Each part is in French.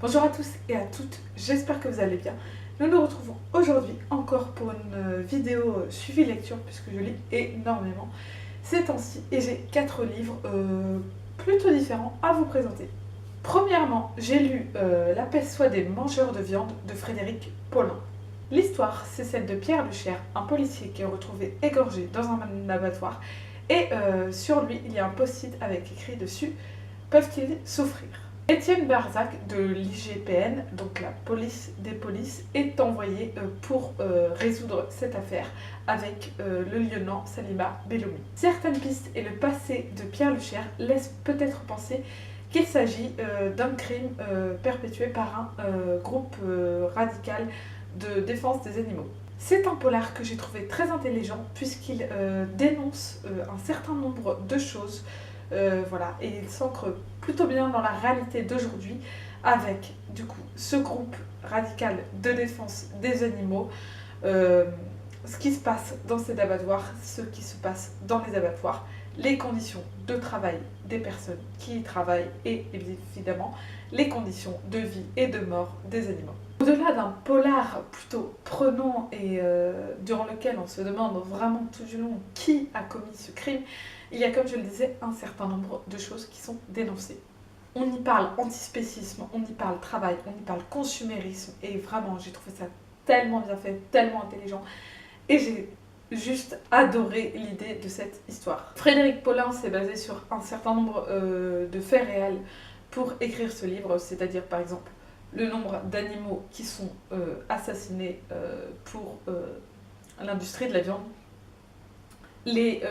Bonjour à tous et à toutes, j'espère que vous allez bien. Nous nous retrouvons aujourd'hui encore pour une vidéo suivi lecture puisque je lis énormément ces temps-ci et j'ai 4 livres plutôt différents à vous présenter. Premièrement, j'ai lu La peste soit des mangeurs de viande de Frédéric Paulin. L'histoire, c'est celle de Pierre Luchère, un policier qui est retrouvé égorgé dans un abattoir et sur lui, il y a un post-it avec écrit dessus « Peuvent-ils souffrir ?» Étienne Barzac de l'IGPN, donc la police des polices, est envoyé pour résoudre cette affaire avec le lieutenant Salima Belloumi. Certaines pistes et le passé de Pierre Luchère laissent peut-être penser qu'il s'agit d'un crime perpétué par un groupe radical de défense des animaux. C'est un polar que j'ai trouvé très intelligent puisqu'il dénonce un certain nombre de choses. Voilà, et il s'ancre plutôt bien dans la réalité d'aujourd'hui avec du coup ce groupe radical de défense des animaux, ce qui se passe dans ces abattoirs, ce qui se passe dans les abattoirs, les conditions de travail des personnes qui y travaillent et évidemment les conditions de vie et de mort des animaux. Au-delà d'un polar plutôt prenant et durant lequel on se demande vraiment tout du long qui a commis ce crime, il y a, comme je le disais, un certain nombre de choses qui sont dénoncées. On y parle antispécisme, on y parle travail, on y parle consumérisme, et vraiment, j'ai trouvé ça tellement bien fait, tellement intelligent, et j'ai juste adoré l'idée de cette histoire. Frédéric Paulin s'est basé sur un certain nombre de faits réels pour écrire ce livre, c'est-à-dire par exemple le nombre d'animaux qui sont assassinés pour l'industrie de la viande, les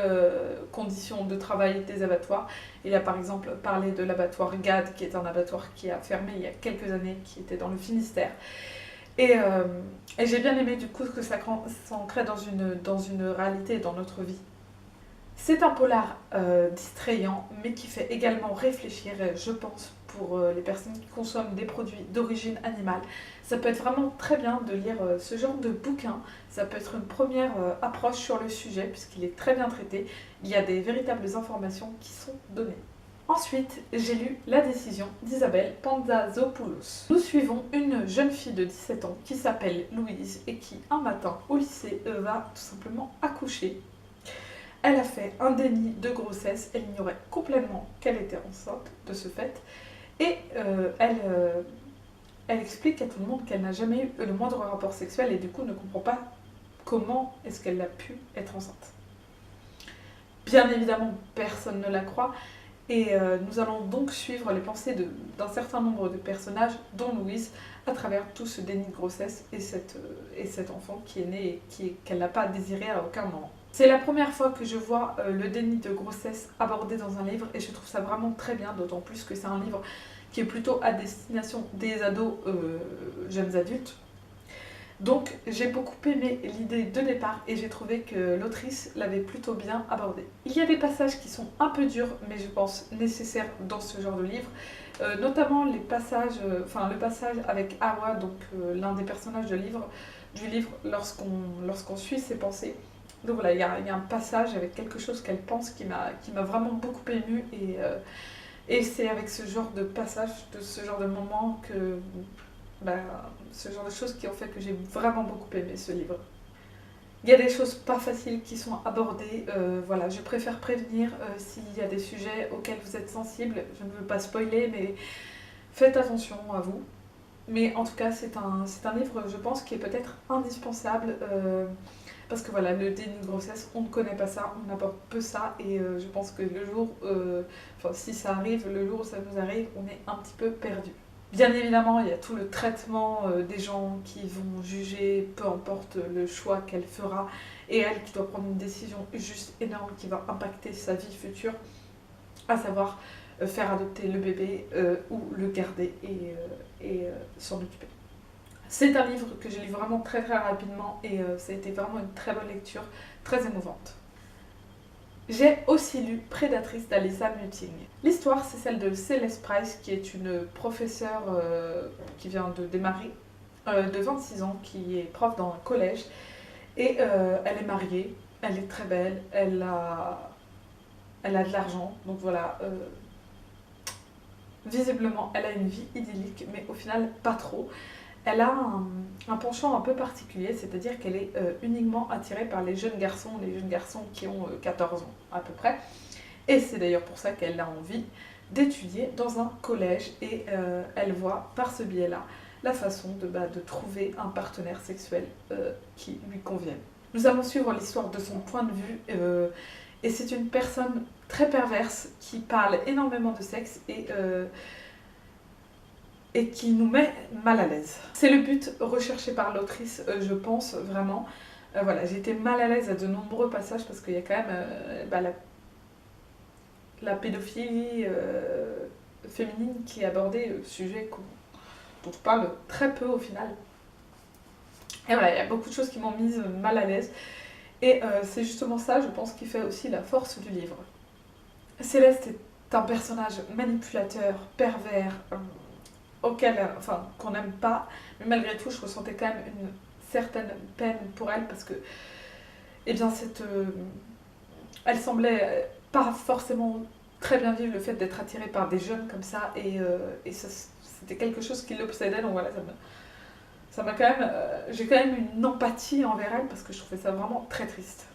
conditions de travail des abattoirs. Il a par exemple parlé de l'abattoir Gad, qui est un abattoir qui a fermé il y a quelques années, qui était dans le Finistère. Et j'ai bien aimé du coup que ça s'ancrait dans une réalité, dans notre vie. C'est un polar distrayant, mais qui fait également réfléchir, je pense, pour les personnes qui consomment des produits d'origine animale. Ça peut être vraiment très bien de lire ce genre de bouquin. Ça peut être une première approche sur le sujet, puisqu'il est très bien traité. Il y a des véritables informations qui sont données. Ensuite, j'ai lu La décision d'Isabelle Panzazopoulos. Nous suivons une jeune fille de 17 ans qui s'appelle Louise et qui, un matin au lycée, va tout simplement accoucher. Elle a fait un déni de grossesse, elle ignorait complètement qu'elle était enceinte de ce fait, et elle explique à tout le monde qu'elle n'a jamais eu le moindre rapport sexuel et du coup ne comprend pas comment est-ce qu'elle a pu être enceinte. Bien évidemment, personne ne la croit, et nous allons donc suivre les pensées d'un certain nombre de personnages, dont Louise, à travers tout ce déni de grossesse et cet enfant qui est né et qu'elle n'a pas désiré à aucun moment. C'est la première fois que je vois le déni de grossesse abordé dans un livre et je trouve ça vraiment très bien, d'autant plus que c'est un livre qui est plutôt à destination des ados, jeunes adultes. Donc j'ai beaucoup aimé l'idée de départ et j'ai trouvé que l'autrice l'avait plutôt bien abordée. Il y a des passages qui sont un peu durs, mais je pense nécessaires dans ce genre de livre, notamment le passage avec Awa, donc l'un des personnages du livre lorsqu'on suit ses pensées. Donc voilà, il y a un passage avec quelque chose qu'elle pense qui m'a vraiment beaucoup émue et c'est avec ce genre de passage, de ce genre de moment que ce genre de choses qui ont fait que j'ai vraiment beaucoup aimé ce livre. Il y a des choses pas faciles qui sont abordées, voilà, je préfère prévenir s'il y a des sujets auxquels vous êtes sensibles, je ne veux pas spoiler, mais faites attention à vous. Mais en tout cas, c'est un livre, je pense, qui est peut-être indispensable, parce que voilà, le déni de grossesse, on ne connaît pas ça, on aborde peu ça, et je pense que le jour, si ça arrive, le jour où ça nous arrive, on est un petit peu perdu. Bien évidemment, il y a tout le traitement des gens qui vont juger, peu importe le choix qu'elle fera, et elle qui doit prendre une décision juste énorme qui va impacter sa vie future, à savoir faire adopter le bébé ou le garder et s'en occuper. C'est un livre que j'ai lu vraiment très très rapidement et ça a été vraiment une très bonne lecture, très émouvante. J'ai aussi lu Prédatrice d'Alyssa Mutting. L'histoire, c'est celle de Céleste Price, qui est une professeure qui vient de démarrer, de 26 ans, qui est prof dans un collège. Et elle est mariée, elle est très belle, elle a de l'argent. Donc voilà, Visiblement, elle a une vie idyllique, mais au final, pas trop. Elle a un penchant un peu particulier, c'est-à-dire qu'elle est uniquement attirée par les jeunes garçons qui ont 14 ans à peu près. Et c'est d'ailleurs pour ça qu'elle a envie d'étudier dans un collège et elle voit par ce biais-là la façon de trouver un partenaire sexuel qui lui convienne. Nous allons suivre l'histoire de son point de vue et c'est une personne très perverse qui parle énormément de sexe et qui nous met mal à l'aise. C'est le but recherché par l'autrice, je pense vraiment. Voilà, j'ai été mal à l'aise à de nombreux passages parce qu'il y a quand même la pédophilie féminine qui est abordée, sujet dont on parle très peu au final. Et voilà, il y a beaucoup de choses qui m'ont mise mal à l'aise. Et c'est justement ça, je pense, qui fait aussi la force du livre. Céleste est un personnage manipulateur, pervers, qu'on n'aime pas, mais malgré tout, je ressentais quand même une certaine peine pour elle parce que, eh bien, elle semblait pas forcément très bien vivre le fait d'être attirée par des jeunes comme ça, et c'était quelque chose qui l'obsédait, donc voilà, ça m'a quand même, j'ai quand même une empathie envers elle parce que je trouvais ça vraiment très triste.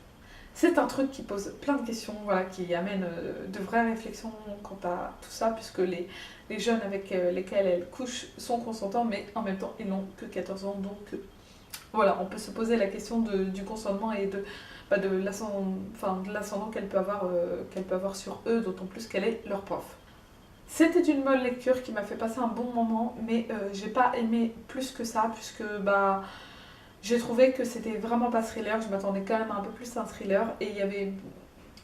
C'est un truc qui pose plein de questions, voilà, qui amène de vraies réflexions quant à tout ça, puisque les jeunes avec lesquels elle couche sont consentants, mais en même temps ils n'ont que 14 ans, donc voilà, on peut se poser la question du consentement et de l'ascendant qu'elle peut avoir sur eux, d'autant plus qu'elle est leur prof. C'était une molle lecture qui m'a fait passer un bon moment, mais j'ai pas aimé plus que ça, puisque j'ai trouvé que c'était vraiment pas thriller, je m'attendais quand même un peu plus à un thriller, et il y avait,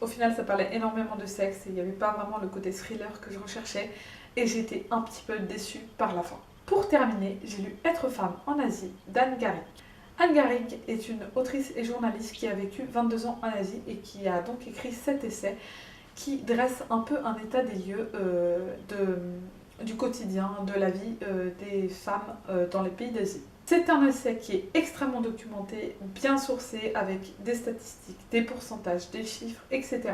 au final ça parlait énormément de sexe, et il n'y avait pas vraiment le côté thriller que je recherchais, et j'ai été un petit peu déçue par la fin. Pour terminer, j'ai lu Être femme en Asie d'Anne Garrick. Anne Garrick est une autrice et journaliste qui a vécu 22 ans en Asie et qui a donc écrit 7 essais qui dressent un peu un état des lieux du quotidien, de la vie des femmes dans les pays d'Asie. C'est un essai qui est extrêmement documenté, bien sourcé, avec des statistiques, des pourcentages, des chiffres, etc.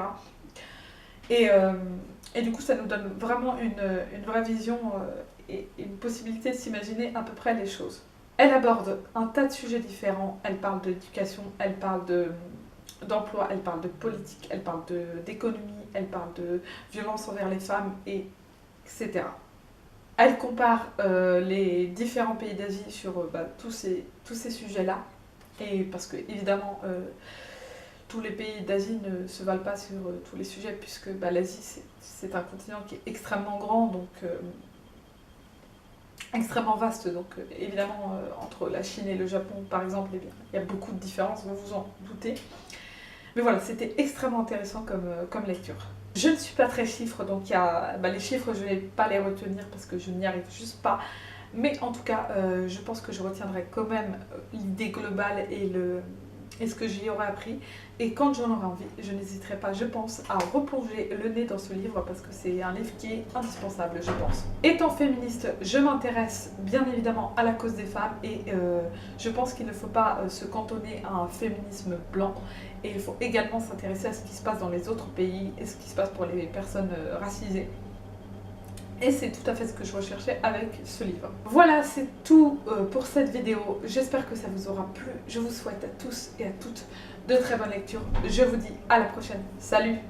Et du coup, ça nous donne vraiment une vraie vision et une possibilité de s'imaginer à peu près les choses. Elle aborde un tas de sujets différents, elle parle d'éducation, elle parle d'emploi, elle parle de politique, elle parle d'économie, elle parle de violence envers les femmes, etc. Elle compare les différents pays d'Asie sur tous ces sujets-là, et parce que évidemment tous les pays d'Asie ne se valent pas sur tous les sujets, puisque l'Asie c'est un continent qui est extrêmement grand, donc extrêmement vaste, donc évidemment entre la Chine et le Japon par exemple, il y a beaucoup de différences, vous vous en doutez. Mais voilà, c'était extrêmement intéressant comme lecture. Je ne suis pas très chiffre, donc les chiffres je ne vais pas les retenir parce que je n'y arrive juste pas. Mais en tout cas, je pense que je retiendrai quand même l'idée globale et ce que j'y aurais appris. Et quand j'en aurai envie, je n'hésiterai pas, je pense, à replonger le nez dans ce livre parce que c'est un livre qui est indispensable, je pense. Étant féministe, je m'intéresse bien évidemment à la cause des femmes et je pense qu'il ne faut pas se cantonner à un féminisme blanc. Et il faut également s'intéresser à ce qui se passe dans les autres pays et ce qui se passe pour les personnes racisées. Et c'est tout à fait ce que je recherchais avec ce livre. Voilà, c'est tout pour cette vidéo. J'espère que ça vous aura plu. Je vous souhaite à tous et à toutes de très bonnes lectures. Je vous dis à la prochaine. Salut!